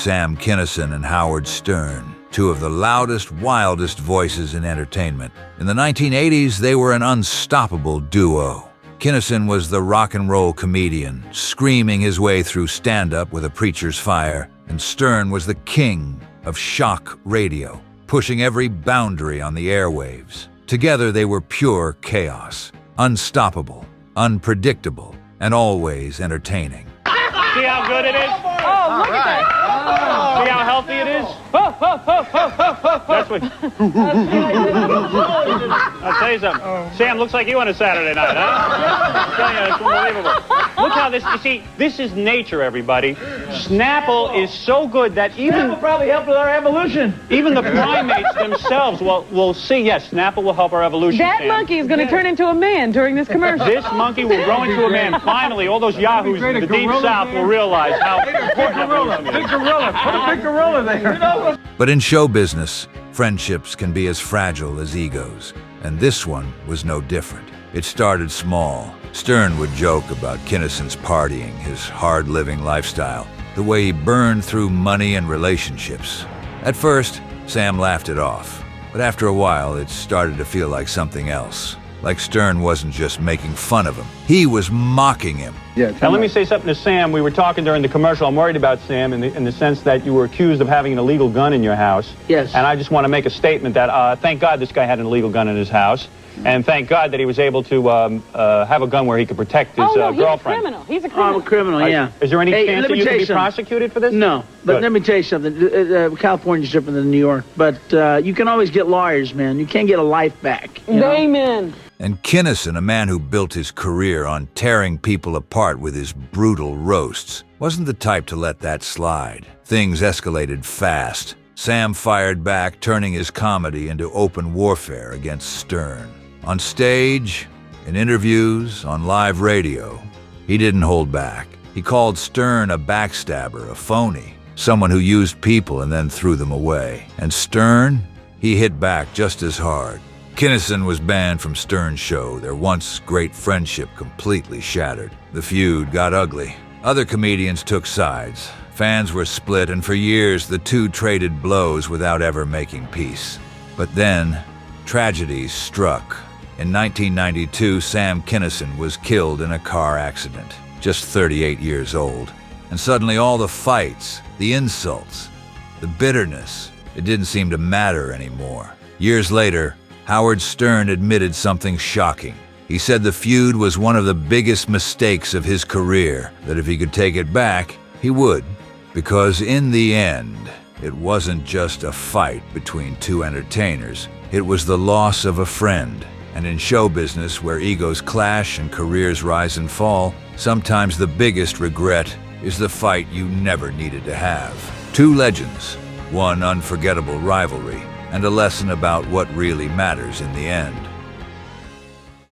Sam Kinison and Howard Stern, two of the loudest, wildest voices in entertainment. In the 1980s, they were an unstoppable duo. Kinison was the rock and roll comedian, screaming his way through stand-up with a preacher's fire, and Stern was the king of shock radio, pushing every boundary on the airwaves. Together, they were pure chaos, unstoppable, unpredictable, and always entertaining. See how good it is? Oh, look at that. See how healthy it is? That's what... I'll tell you something. Sam, looks like you on a Saturday night, huh? I'm telling you, it's unbelievable. Look how this... You see, this is nature, everybody. Snapple is so good that even... Snapple probably helped with our evolution. Even the primates themselves will see, yes, Snapple will help our evolution, That Sam. monkey is going to turn into a man during this commercial. This monkey will grow into a man. Finally, all those yahoos in the deep south will realize how important evolution is. Big gorilla. Put a big gorilla there. You know? But in show business, friendships can be as fragile as egos, and this one was no different. It started small. Stern would joke about Kinison's partying, his hard-living lifestyle, the way he burned through money and relationships. At first, Sam laughed it off, but after a while, it started to feel like something else. Like Stern wasn't just making fun of him, he was mocking him. Now, let me say something to Sam. We were talking during the commercial. I'm worried about Sam in the sense that you were accused of having an illegal gun in your house. Yes. And I just want to make a statement that thank God this guy had an illegal gun in his house. And thank God that he was able to have a gun where he could protect his no, he's girlfriend. a criminal. He's a criminal. I'm a criminal, yeah. Is there any chance that you could be prosecuted for this? No, but Good. let me tell you something. California's different than New York, but you can always get lawyers, man. You can't get a life back. You know? Amen. And Kinison, a man who built his career on tearing people apart with his brutal roasts, wasn't the type to let that slide. Things escalated fast. Sam fired back, turning his comedy into open warfare against Stern. On stage, in interviews, on live radio, he didn't hold back. He called Stern a backstabber, a phony, someone who used people and then threw them away. And Stern, he hit back just as hard. Kinison was banned from Stern's show, their once great friendship completely shattered. The feud got ugly. Other comedians took sides. Fans were split, and for years the two traded blows without ever making peace. But then, tragedy struck. In 1992, Sam Kinison was killed in a car accident, just 38 years old. And suddenly all the fights, the insults, the bitterness, it didn't seem to matter anymore. Years later, Howard Stern admitted something shocking. He said the feud was one of the biggest mistakes of his career, that if he could take it back, he would. Because in the end, it wasn't just a fight between two entertainers. It was the loss of a friend. And in show business, where egos clash and careers rise and fall, sometimes the biggest regret is the fight you never needed to have. Two legends, one unforgettable rivalry, and a lesson about what really matters in the end.